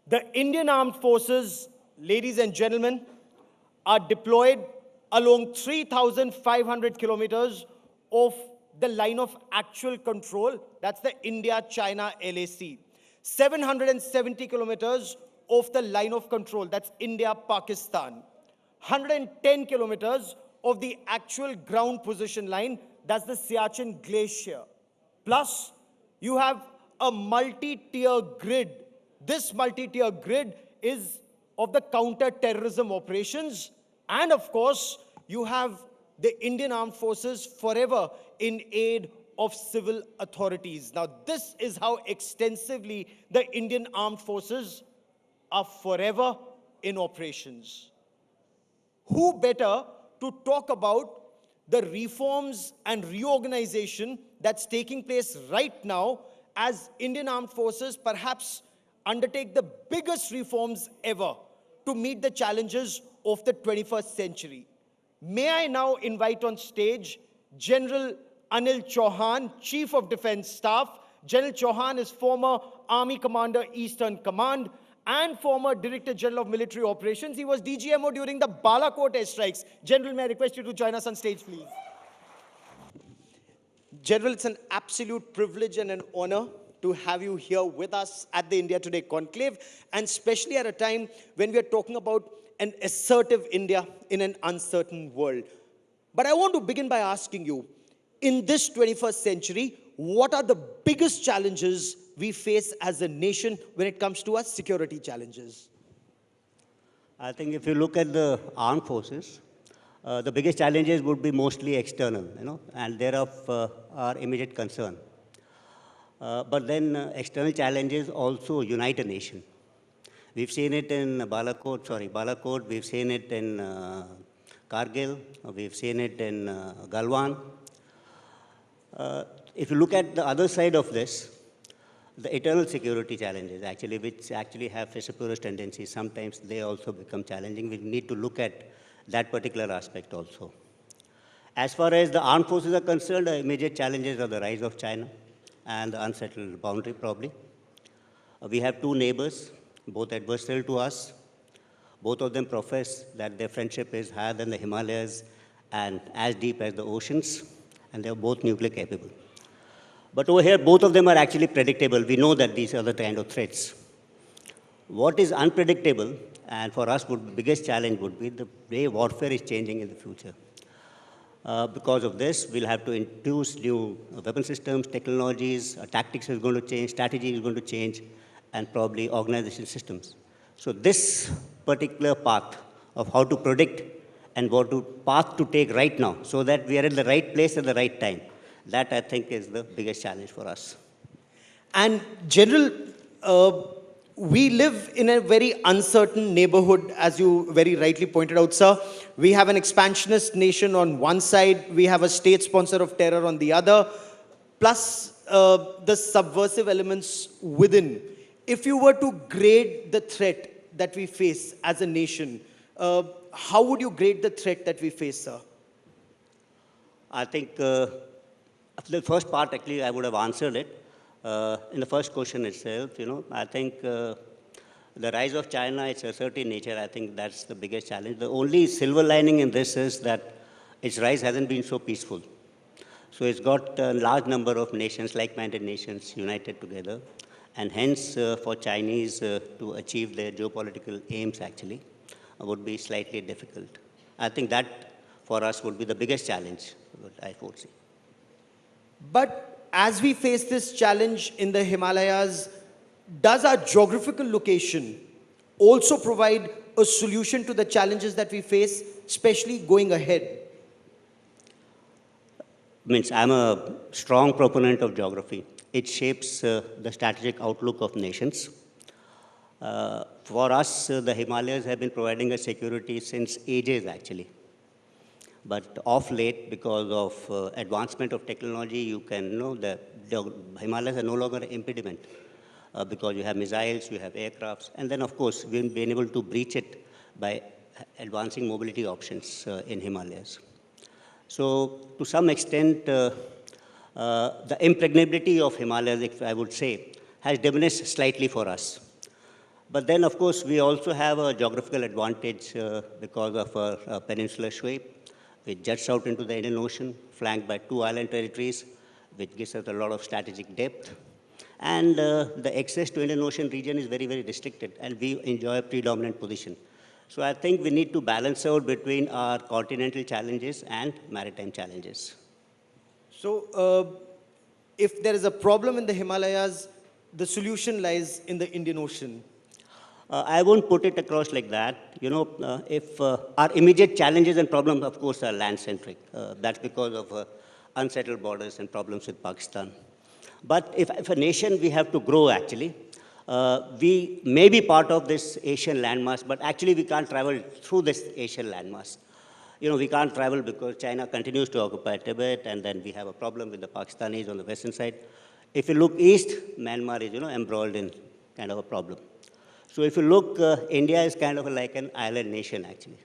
The Indian Armed Forces, ladies and gentlemen, are deployed along 3,500 kilometers of the line of actual control. That's the India-China LAC. 770 kilometers of the line of control. That's India-Pakistan. 110 kilometers of the actual ground position line. That's the Siachen Glacier. Plus, you have a multi-tier grid. This multi-tier grid is of the counter-terrorism operations. And of course, you have the Indian Armed Forces forever in aid of civil authorities. Now, this is how extensively the Indian Armed Forces are forever in operations. Who better to talk about the reforms and reorganization that's taking place right now as Indian Armed Forces perhaps undertake the biggest reforms ever to meet the challenges of the 21st century. May I now invite on stage General Anil Chauhan, Chief of Defense Staff. General Chauhan is former Army Commander, Eastern Command, and former Director General of Military Operations. He was DGMO during the Balakot airstrikes. General, may I request you to join us on stage, please? General, it's an absolute privilege and an honor to have you here with us at the India Today Conclave, and especially at a time when we are talking about an assertive India in an uncertain world. But I want to begin by asking you, in this 21st century, what are the biggest challenges we face as a nation when it comes to our security challenges? I think if you look at the armed forces, the biggest challenges would be mostly external, and thereof our immediate concern. But then external challenges also unite a nation. We've seen it in Balakot, we've seen it in Kargil, we've seen it in Galwan. If you look at the other side of this, the eternal security challenges, which have vociferous tendencies, sometimes they also become challenging. We need to look at that particular aspect also. As far as the armed forces are concerned, the immediate challenges are the rise of China and the unsettled boundary, probably. We have two neighbors, both adversarial to us. Both of them profess that their friendship is higher than the Himalayas and as deep as the oceans, and they're both nuclear capable. But over here, both of them are actually predictable. We know that these are the kind of threats. What is unpredictable, and for us, the biggest challenge would be the way warfare is changing in the future. Because of this, we'll have to introduce new weapon systems, technologies, tactics is going to change, strategy is going to change, and probably organization systems. So this particular path of how to predict and what path to take right now so that we are in the right place at the right time, that I think is the biggest challenge for us. And General, we live in a very uncertain neighborhood, as you very rightly pointed out, sir. We have an expansionist nation on one side, we have a state sponsor of terror on the other, plus the subversive elements within. If you were to grade the threat that we face as a nation, how would you grade the threat that we face, sir? I think the first part, actually, I would have answered it. In the first question itself, I think the rise of China, its assertive nature, I think that's the biggest challenge. The only silver lining in this is that its rise hasn't been so peaceful. So it's got a large number of nations, like-minded nations, united together. And hence, for Chinese to achieve their geopolitical aims, would be slightly difficult. I think that, for us, would be the biggest challenge, I foresee. But as we face this challenge in the Himalayas, does our geographical location also provide a solution to the challenges that we face, especially going ahead? I'm a strong proponent of geography. It shapes the strategic outlook of nations. For us, the Himalayas have been providing us security since ages, But of late, because of advancement of technology, you can know that the Himalayas are no longer an impediment because you have missiles, you have aircrafts, and then, of course, we've been able to breach it by advancing mobility options in Himalayas. So, to some extent, the impregnability of Himalayas, I would say, has diminished slightly for us. But then, of course, we also have a geographical advantage because of our peninsular shape, which juts out into the Indian Ocean, flanked by two island territories, which gives us a lot of strategic depth. And the access to Indian Ocean region is very, very restricted, and we enjoy a predominant position. So I think we need to balance out between our continental challenges and maritime challenges. So, if there is a problem in the Himalayas, the solution lies in the Indian Ocean. I won't put it across like that. You know, if our immediate challenges and problems, of course, are land-centric. That's because of unsettled borders and problems with Pakistan. But if a nation, we have to grow, actually. We may be part of this Asian landmass, but actually we can't travel through this Asian landmass. You know, we can't travel because China continues to occupy Tibet, and then we have a problem with the Pakistanis on the western side. If you look east, Myanmar is, embroiled in kind of a problem. So if you look, India is kind of like an island nation, actually.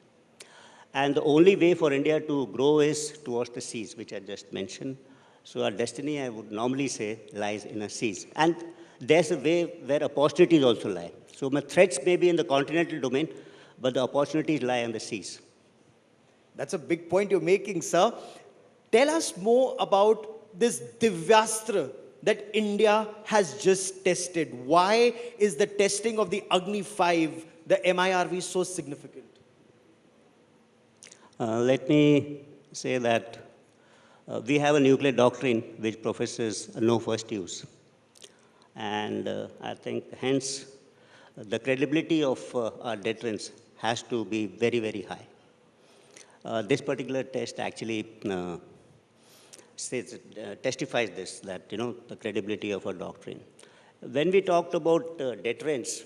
And the only way for India to grow is towards the seas, which I just mentioned. So our destiny, I would normally say, lies in the seas. And there's a way where opportunities also lie. So my threats may be in the continental domain, but the opportunities lie on the seas. That's a big point you're making, sir. Tell us more about this Divyastra that India has just tested. Why is the testing of the Agni 5, the MIRV, so significant? Let me say that we have a nuclear doctrine which professes no first use. And I think, hence, the credibility of our deterrence has to be very, very high. This particular test actually testifies this, that, the credibility of our doctrine. When we talked about deterrence,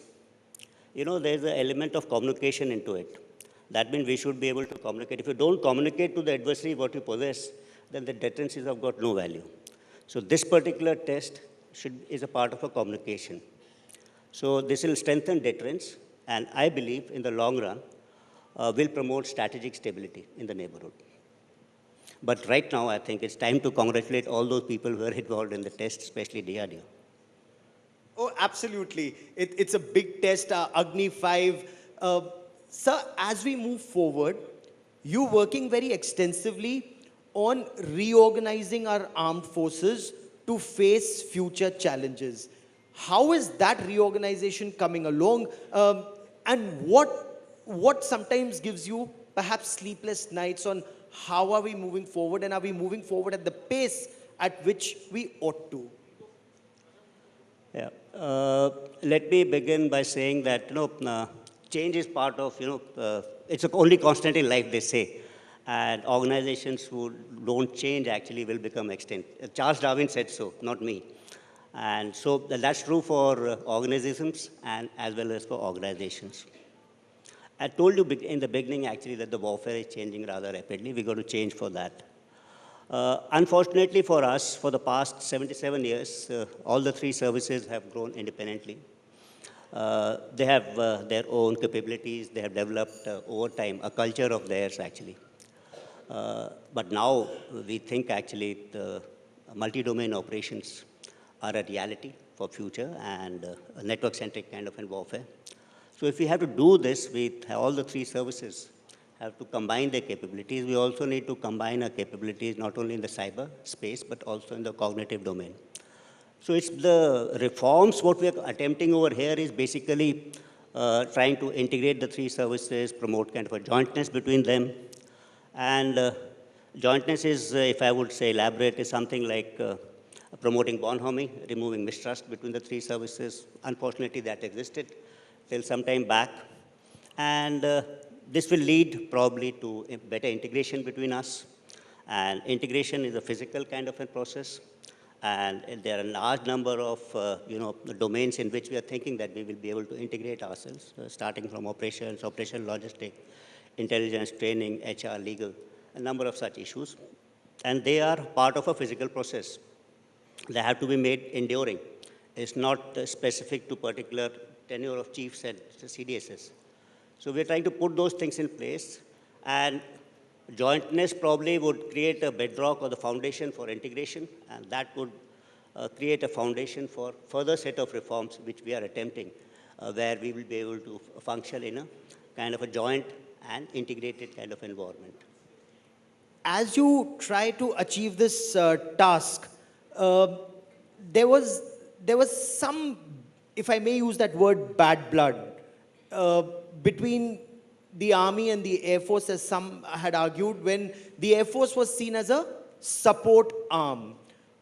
there's an element of communication into it. That means we should be able to communicate. If you don't communicate to the adversary what you possess, then the deterrences have got no value. So this particular test is a part of a communication. So this will strengthen deterrence, and I believe in the long run will promote strategic stability in the neighborhood. But right now, I think it's time to congratulate all those people who are involved in the test, especially DRDO. Oh, absolutely. It's a big test, Agni 5. Sir, as we move forward, you're working very extensively on reorganizing our armed forces to face future challenges. How is that reorganization coming along? And what sometimes gives you perhaps sleepless nights on how are we moving forward, and are we moving forward at the pace at which we ought to? Yeah. Let me begin by saying that, change is part of, it's a only constant in life, they say. And organizations who don't change actually will become extinct. Charles Darwin said so, not me. And so that's true for organisms and as well as for organizations. I told you in the beginning, actually, that the warfare is changing rather rapidly. We've got to change for that. Unfortunately for us, for the past 77 years, all the three services have grown independently. They have their own capabilities. They have developed over time a culture of theirs, actually. But now we think, actually, the multi-domain operations are a reality for future and a network-centric kind of warfare. So if we have to do this, all the three services have to combine their capabilities. We also need to combine our capabilities not only in the cyber space, but also in the cognitive domain. So it's the reforms, what we are attempting over here is basically trying to integrate the three services, promote kind of a jointness between them. And jointness is, if I would say elaborate, is something like promoting bonhomie, removing mistrust between the three services. Unfortunately, that existed till some time back. And this will lead probably to a better integration between us. And integration is a physical kind of a process. And there are a large number of domains in which we are thinking that we will be able to integrate ourselves, starting from operations, operational logistics, intelligence, training, HR, legal, a number of such issues. And they are part of a physical process. They have to be made enduring. It's not specific to particular tenure of chiefs and CDSs. So we're trying to put those things in place, and jointness probably would create a bedrock or the foundation for integration, and that would create a foundation for further set of reforms which we are attempting where we will be able to function in a kind of a joint and integrated kind of environment. As you try to achieve this task, uh, there was there was some, if I may use that word, bad blood uh, between the army and the air force, as some had argued, when the air force was seen as a support arm.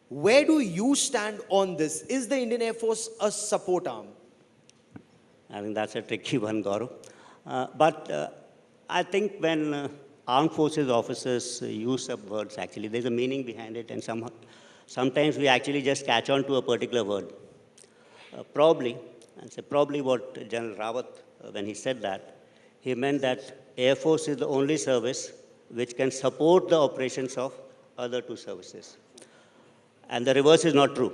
Where do you stand on this? Is the Indian Air Force a support arm? I mean, that's a tricky one, Gaurav. But I think when armed forces officers use some words, actually, there's a meaning behind it, and sometimes we actually just catch on to a particular word. Probably, and say probably what General Rawat, when he said that, he meant that Air Force is the only service which can support the operations of other two services. And the reverse is not true.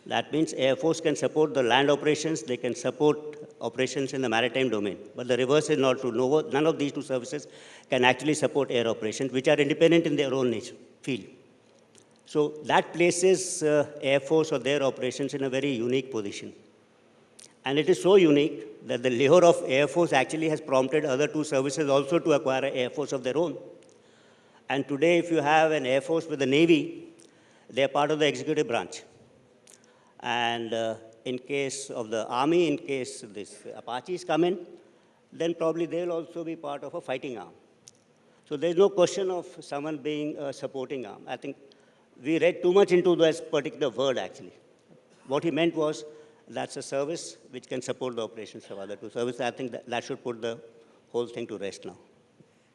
That means Air Force can support the land operations, they can support operations in the maritime domain. But the reverse is not true. None of these two services can actually support air operations, which are independent in their own nature, field. So that places Air Force or their operations in a very unique position. And it is so unique that the lure of Air Force actually has prompted other two services also to acquire an Air Force of their own. And today, if you have an Air Force with the Navy, they are part of the executive branch. And in case of the Army, in case this Apaches come in, then probably they'll also be part of a fighting arm. So there's no question of someone being a supporting arm. I think we read too much into this particular word, actually. What he meant was that's a service which can support the operations of other two services. I think that should put the whole thing to rest now.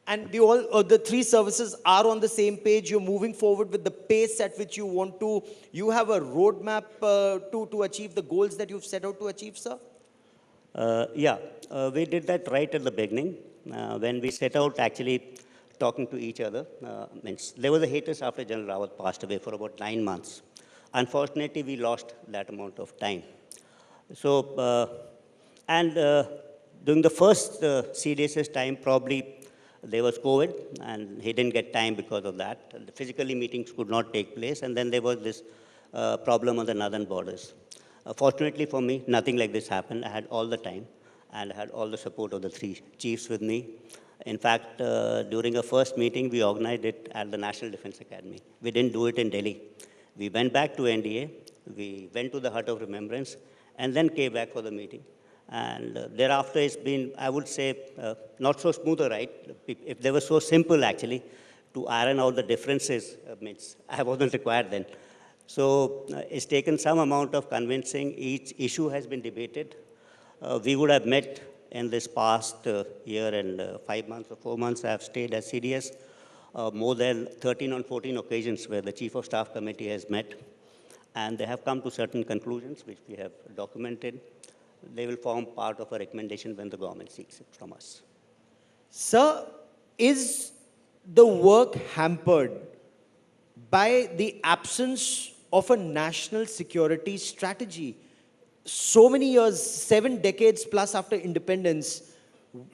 And the three services are on the same page. You're moving forward with the pace at which you want to. You have a roadmap to achieve the goals that you've set out to achieve, sir? We did that right at the beginning. When we set out actually talking to each other, means there was a hiatus after General Rawat passed away for about 9 months. Unfortunately, we lost that amount of time. So, during the first CDS's time, probably there was COVID, and he didn't get time because of that. Physically, meetings could not take place, and then there was this problem on the northern borders. Fortunately for me, nothing like this happened. I had all the time, and I had all the support of the three chiefs with me. In fact, during a first meeting, we organized it at the National Defense Academy. We didn't do it in Delhi. We went back to NDA, we went to the Hut of Remembrance, and then came back for the meeting. And thereafter, it's been, I would say, not so smooth a ride. If they were so simple, actually, to iron out the differences, means I wasn't required then. So it's taken some amount of convincing. Each issue has been debated. We would have met in this past year and 5 months or 4 months. I have stayed as CDS more than 13 or 14 occasions where the Chief of Staff Committee has met. And they have come to certain conclusions, which we have documented. They will form part of a recommendation when the government seeks it from us. Sir, is the work hampered by the absence of a national security strategy? So many years, 7 decades plus after independence,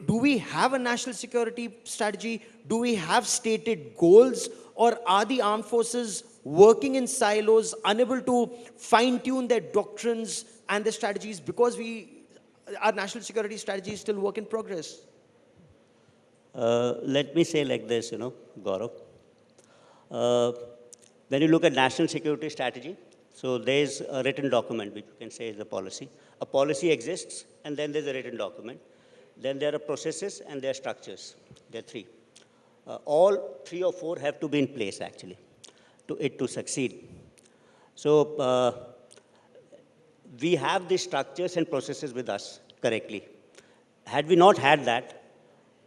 do we have a national security strategy? Do we have stated goals? Or are the armed forces working in silos, unable to fine-tune their doctrines and their strategies because our national security strategy is still work in progress? Let me say like this, Gaurav. When you look at national security strategy, so there's a written document, which you can say is a policy. A policy exists, and then there's a written document. Then there are processes, and there are structures. There are three. All 3 or 4 have to be in place, actually, to succeed. So we have these structures and processes with us correctly. Had we not had that,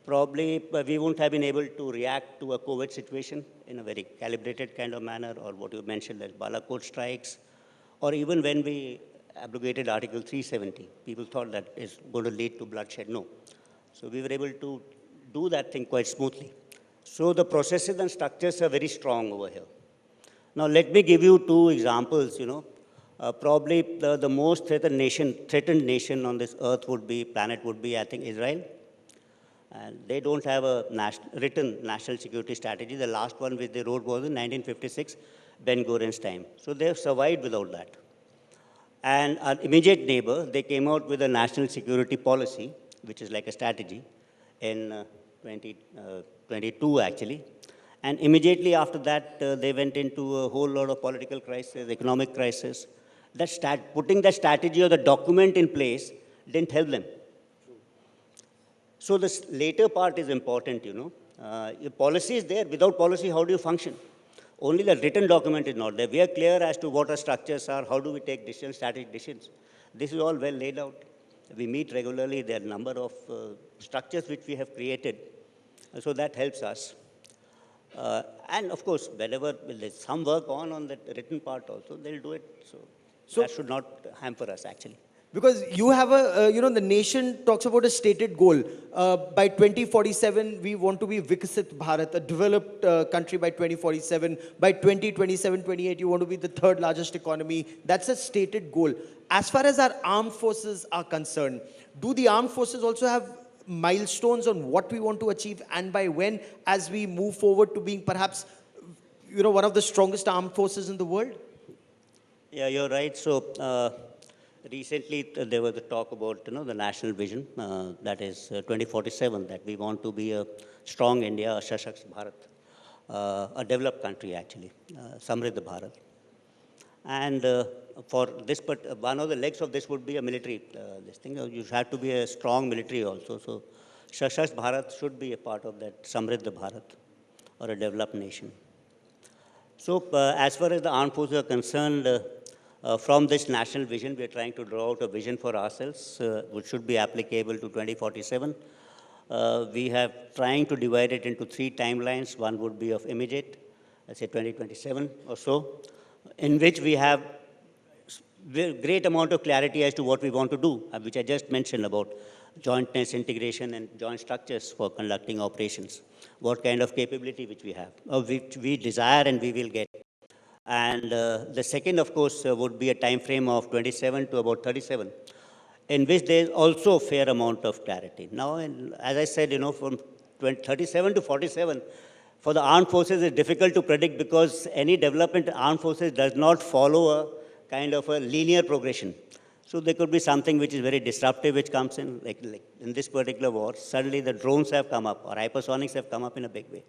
probably we wouldn't have been able to react to a COVID situation in a very calibrated kind of manner, or what you mentioned as Balakot strikes, or even when we abrogated Article 370. People thought that is going to lead to bloodshed. No. So we were able to do that thing quite smoothly. So the processes and structures are very strong over here. Now let me give you 2 examples, probably the most threatened nation on this planet would be, I think, Israel. And they don't have a written national security strategy. The last one which they wrote was in 1956, Ben-Gurion's time. So they have survived without that. And our immediate neighbor, they came out with a national security policy, which is like a strategy, in 2022 actually. And immediately after that, they went into a whole lot of political crisis, economic crisis. Putting that strategy or the document in place didn't help them. So this later part is important, you know. Your policy is there. Without policy, how do you function? Only the written document is not there. We are clear as to what our structures are, how do we take decisions, strategic decisions. This is all well laid out. We meet regularly. There are a number of structures which we have created. So that helps us. And of course, whenever there's some work on the written part also, they'll do it. So that should not hamper us, actually. Because you have the nation talks about a stated goal. By 2047, we want to be Vikasit Bharat, a developed country by 2047. By 2027, 28, you want to be the third largest economy. That's a stated goal. As far as our armed forces are concerned, do the armed forces also have milestones on what we want to achieve and by when, as we move forward to being perhaps, one of the strongest armed forces in the world? Yeah, you're right. So, recently, there was a talk about, the national vision, that is 2047, that we want to be a strong India, a Shashakt Bharat, a developed country, actually, Samriddha Bharat. And for this, but one of the legs of this would be a military, this thing. You have to be a strong military also. So, Shashakt Bharat should be a part of that Samriddha Bharat, or a developed nation. So, as far as the armed forces are concerned, from this national vision, we are trying to draw out a vision for ourselves, which should be applicable to 2047. We have trying to divide it into 3 timelines. One would be of immediate, let's say 2027 or so, in which we have great amount of clarity as to what we want to do, which I just mentioned about jointness, integration, and joint structures for conducting operations. What kind of capability which we have, which we desire and we will get. And the second, of course, would be a time frame of 27 to about 37, in which there is also a fair amount of clarity. Now, as I said, from 37 to 47, for the armed forces, it's difficult to predict because any development in armed forces does not follow a kind of a linear progression. So there could be something which is very disruptive, which comes in, like in this particular war. Suddenly the drones have come up, or hypersonics have come up in a big way.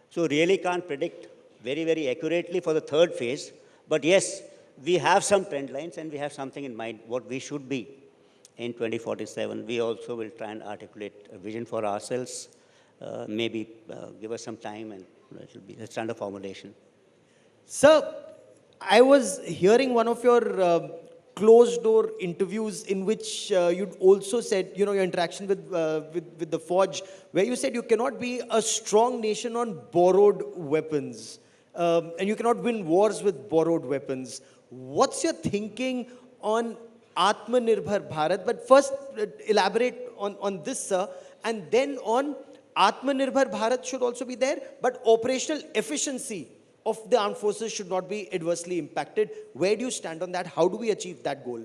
So really can't predict very, very accurately for the third phase. But yes, we have some trend lines and we have something in mind what we should be in 2047. We also will try and articulate a vision for ourselves. Maybe give us some time and it will be a standard formulation. Sir, I was hearing one of your closed door interviews in which you'd also said, your interaction with the Forge, where you said you cannot be a strong nation on borrowed weapons. And you cannot win wars with borrowed weapons. What's your thinking on Atmanirbhar Bharat? But first, elaborate on this, sir. And then on Atmanirbhar Bharat should also be there, but operational efficiency of the armed forces should not be adversely impacted. Where do you stand on that? How do we achieve that goal?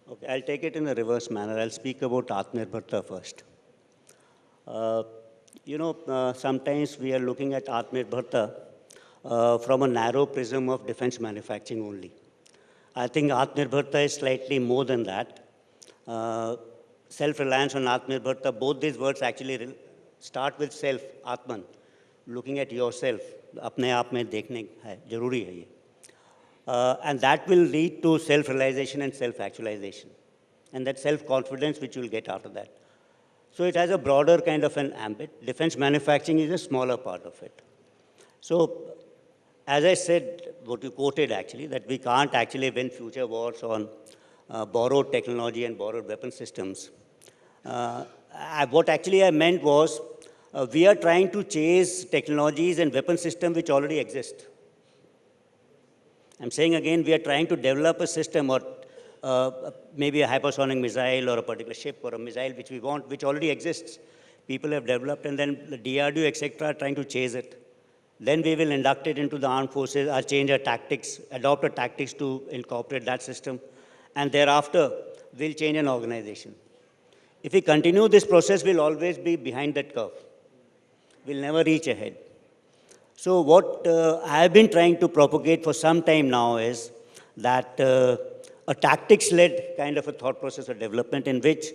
Okay, I'll take it in a reverse manner. I'll speak about Atmanirbharta first. Sometimes we are looking at Atmanirbharta from a narrow prism of defense manufacturing only. I think Atmanirbharta is slightly more than that. Self-reliance on Atmanirbharta, both these words actually start with self, Atman, looking at yourself. अपने आप में देखने है, जरूरी है ये. And that will lead to self-realization and self-actualization. And that self-confidence which you will get after that. So it has a broader kind of an ambit. Defense manufacturing is a smaller part of it. So, as I said, what you quoted actually, that we can't actually win future wars on borrowed technology and borrowed weapon systems. What actually I meant was, we are trying to chase technologies and weapon systems which already exist. I'm saying again, we are trying to develop a system or maybe a hypersonic missile or a particular ship or a missile which we want, which already exists. People have developed, and then the DRDO, etc., are trying to chase it. Then we will induct it into the armed forces, or change our tactics, adopt a tactics to incorporate that system, and thereafter we'll change an organization. If we continue this process, we'll always be behind that curve. We'll never reach ahead. So what I have been trying to propagate for some time now is that a tactics-led kind of a thought process or development in which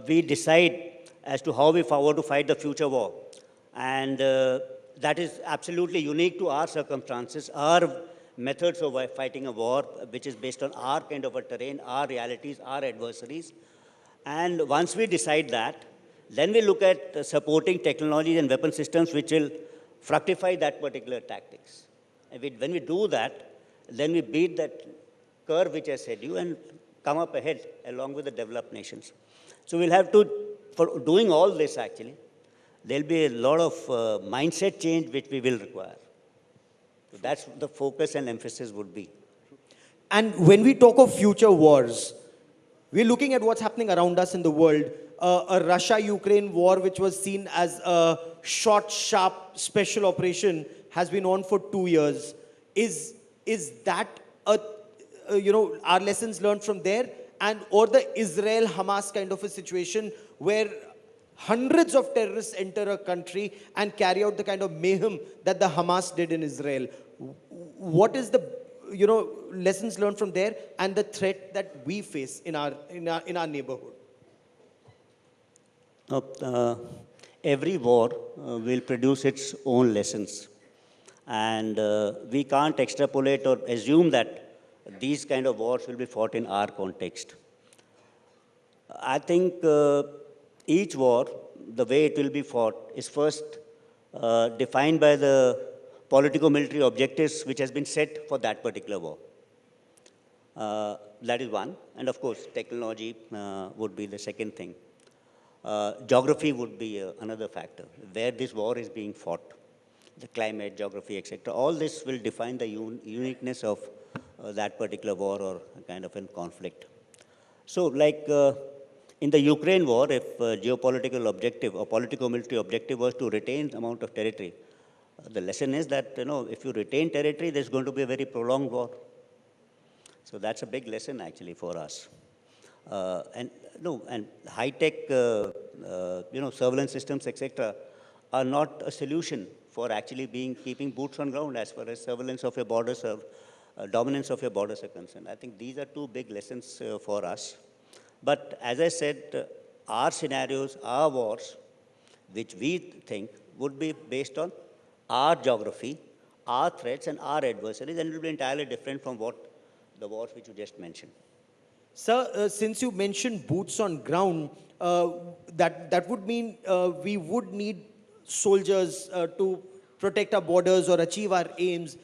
we decide as to how we forward to fight the future war. And that is absolutely unique to our circumstances, our methods of fighting a war, which is based on our kind of a terrain, our realities, our adversaries. And once we decide that, then we look at supporting technologies and weapon systems which will fructify that particular tactics. And when we do that, then we beat that curve which I said you and come up ahead along with the developed nations. So we'll have to, for doing all this actually, there'll be a lot of mindset change which we will require. So that's the focus and emphasis would be. And when we talk of future wars, we're looking at what's happening around us in the world. A Russia-Ukraine war, which was seen as a short, sharp special operation, has been on for 2 years. Is that our lessons learned from there, and or the Israel-Hamas kind of a situation where hundreds of terrorists enter a country and carry out the kind of mayhem that the Hamas did in Israel? What is the lessons learned from there and the threat that we face in our neighborhood? Every war will produce its own lessons. And we can't extrapolate or assume that these kind of wars will be fought in our context. I think each war, the way it will be fought, is first defined by the politico-military objectives which has been set for that particular war. That is one. And of course, technology would be the second thing. Geography would be another factor, where this war is being fought. The climate, geography, etc. All this will define the uniqueness of that particular war or kind of a conflict. So like in the Ukraine war, if geopolitical objective or politico-military objective was to retain amount of territory, the lesson is that, if you retain territory, there's going to be a very prolonged war. So that's a big lesson actually for us. And high-tech, surveillance systems, etc., are not a solution for actually keeping boots on ground as far as surveillance of your borders or dominance of your borders are concerned. I think these are two big lessons for us. But as I said, our scenarios, our wars, which we think would be based on our geography, our threats, and our adversaries, and it will be entirely different from what the wars which you just mentioned. Sir, since you mentioned boots on ground, that would mean we would need soldiers to protect our borders or achieve our aims.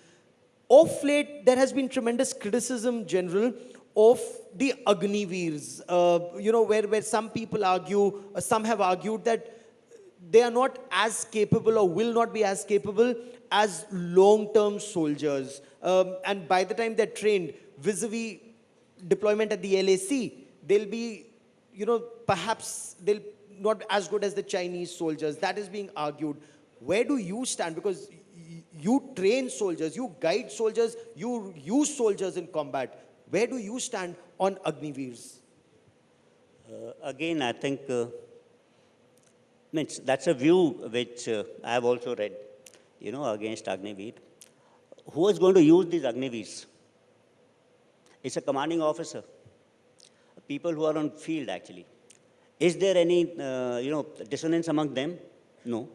Of late, there has been tremendous criticism, General, of the Agniveers, where some people argue, some have argued that they are not as capable or will not be as capable as long-term soldiers. And by the time they're trained, vis-a-vis deployment at the LAC, they'll be, perhaps they'll not as good as the Chinese soldiers. That is being argued. Where do you stand? Because you train soldiers, you guide soldiers, you use soldiers in combat. Where do you stand on Agniveers? Again, I think that's a view which I have also read, against Agniveer. Who is going to use these Agniveers? It's a commanding officer, people who are on field actually. Is there any, dissonance among them? No.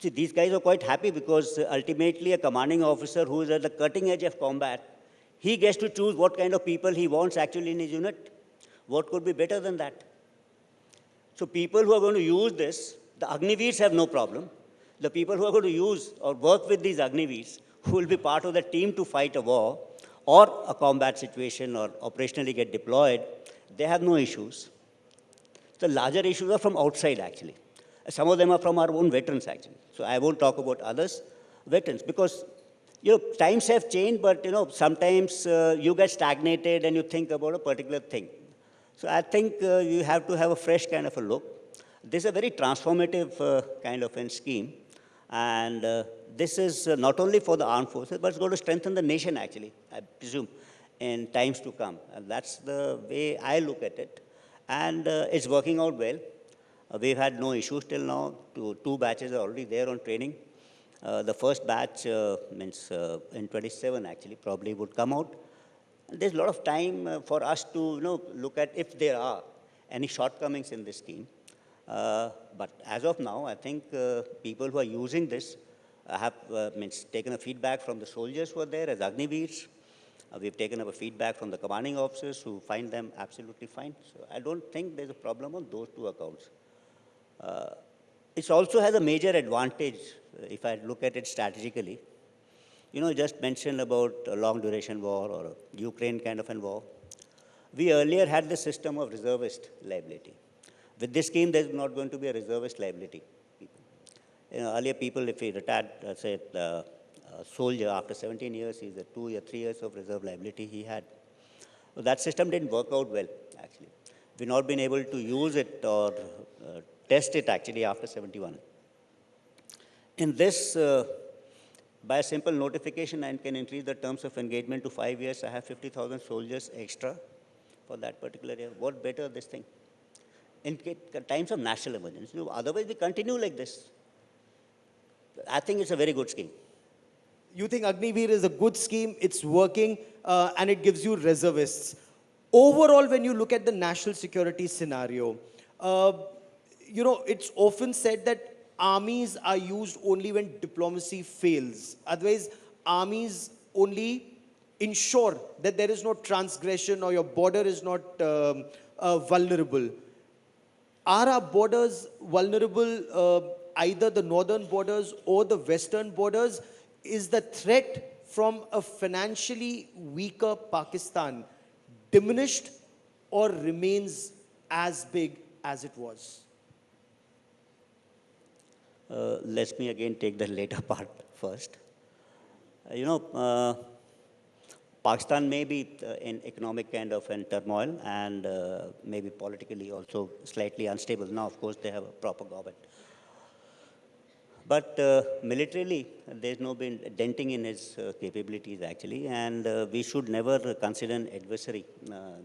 See, these guys are quite happy because ultimately a commanding officer who is at the cutting edge of combat, he gets to choose what kind of people he wants actually in his unit. What could be better than that? So people who are going to use this, the Agniveers have no problem. The people who are going to use or work with these Agniveers, who will be part of the team to fight a war or a combat situation or operationally get deployed, they have no issues. The larger issues are from outside actually. Some of them are from our own veterans actually. So I won't talk about others, veterans, because times have changed, but sometimes you get stagnated and you think about a particular thing. So I think you have to have a fresh kind of a look. This is a very transformative kind of a scheme. And this is not only for the armed forces, but it's going to strengthen the nation actually, I presume, in times to come. And that's the way I look at it. And it's working out well. We've had no issues till now. Two batches are already there on training. The first batch in 27 actually probably would come out. And there's a lot of time for us to look at if there are any shortcomings in this scheme. But as of now, I think people who are using this have taken a feedback from the soldiers who are there as Agniveers. We've taken up a feedback from the commanding officers who find them absolutely fine. So I don't think there's a problem on those two accounts. It also has a major advantage if I look at it strategically. Just mentioned about a long duration war or a Ukraine kind of a war. We earlier had the system of reservist liability. With this scheme, there's not going to be a reservist liability. Earlier people, if he retired, say, a soldier after 17 years, he's a 2 or 3 years of reserve liability he had. So that system didn't work out well, actually. We've not been able to use it or test it, actually, after 71. In this, by a simple notification, I can increase the terms of engagement to 5 years. I have 50,000 soldiers extra for that particular year. What better this thing? In times of national emergency. Otherwise, we continue like this. I think it's a very good scheme. You think Agniveer is a good scheme, it's working, and it gives you reservists. Overall, when you look at the national security scenario, it's often said that armies are used only when diplomacy fails. Otherwise, armies only ensure that there is no transgression or your border is not vulnerable. Are our borders vulnerable, either the northern borders or the western borders? Is the threat from a financially weaker Pakistan diminished or remains as big as it was? Let me again take the later part first. Pakistan may be in economic kind of in turmoil and maybe politically also slightly unstable. Now, of course, they have a proper government. But militarily, there's no been denting in his capabilities, actually, and we should never consider an adversary.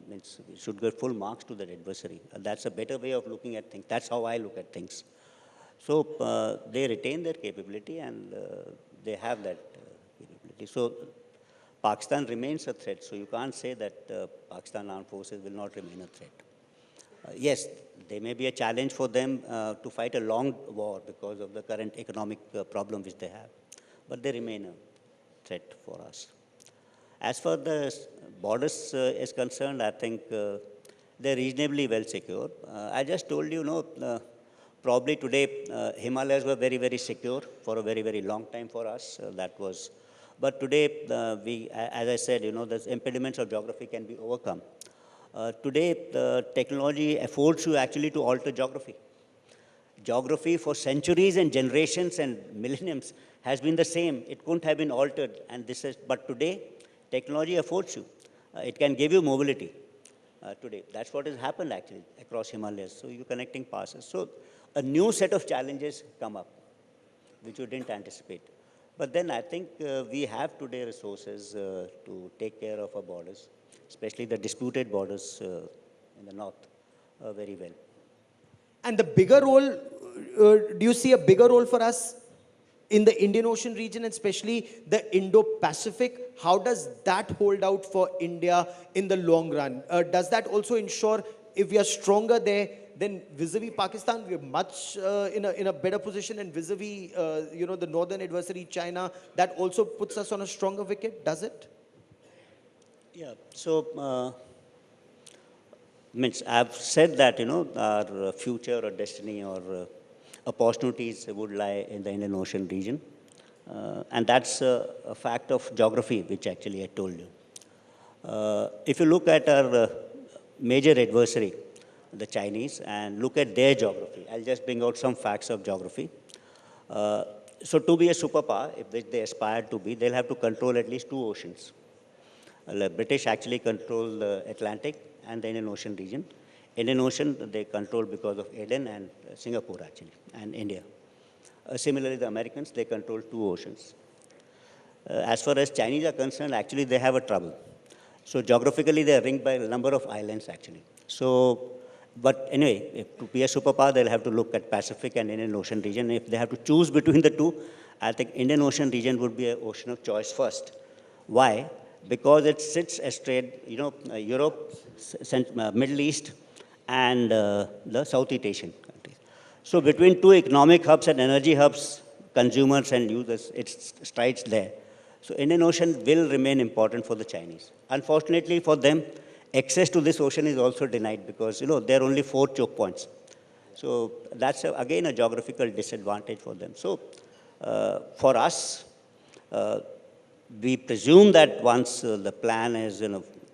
Means we should give full marks to that adversary. That's a better way of looking at things. That's how I look at things. So they retain their capability and they have that capability. So Pakistan remains a threat. So you can't say that Pakistan armed forces will not remain a threat. Yes, there may be a challenge for them to fight a long war because of the current economic problem which they have, but they remain a threat for us. As far the borders is concerned, I think they're reasonably well secure. I just told you, probably today Himalayas were very, very secure for a very, very long time for us. That was, but today as I said, the impediments of geography can be overcome. Today, the technology affords you actually to alter geography. Geography for centuries and generations and millenniums has been the same. It couldn't have been altered. And but today, technology affords you. It can give you mobility today. That's what has happened actually across Himalayas. So you're connecting passes. So a new set of challenges come up, which you didn't anticipate. But then I think we have today resources to take care of our borders, especially the disputed borders in the north, very well. And the bigger role, do you see a bigger role for us in the Indian Ocean region, and especially the Indo-Pacific? How does that hold out for India in the long run? Does that also ensure if we are stronger there, then vis-a-vis Pakistan, we are much in a better position, and vis-a-vis the northern adversary, China, that also puts us on a stronger wicket, does it? Yeah, so I've said that, our future or destiny or opportunities would lie in the Indian Ocean region. And that's a fact of geography, which actually I told you. If you look at our major adversary, the Chinese, and look at their geography, I'll just bring out some facts of geography. So to be a superpower, if they aspire to be, they'll have to control at least 2 oceans. The British actually control the Atlantic and the Indian Ocean region. Indian Ocean, they control because of Aden and Singapore, actually, and India. Similarly, the Americans, they control 2 oceans. As far as Chinese are concerned, actually, they have a trouble. So geographically, they are ringed by a number of islands, actually. So, but anyway, if to be a superpower, they'll have to look at Pacific and Indian Ocean region. If they have to choose between the two, I think Indian Ocean region would be an ocean of choice first. Why? because it sits astride, Europe, Middle East, and the Southeast Asian countries. So between two economic hubs and energy hubs, consumers and users, it strides there. So Indian Ocean will remain important for the Chinese. Unfortunately for them, access to this ocean is also denied because, there are only 4 choke points. So that's, again, a geographical disadvantage for them. So for us, we presume that once the plan is,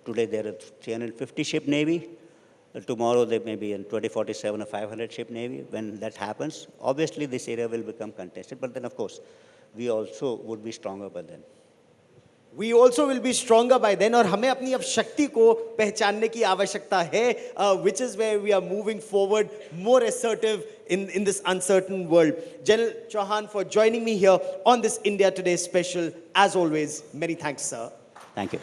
today there are 350 ship navy, tomorrow there may be in 2047 a 500 ship navy. When that happens, obviously this area will become contested, but then of course, we also would be stronger by then. We also will be stronger by then, और हमें अपनी अब शक्ति को पहचानने की आवश्यकता है, which is where we are moving forward, more assertive in this uncertain world. General Chauhan, for joining me here on this India Today special, as always, many thanks, sir. Thank you.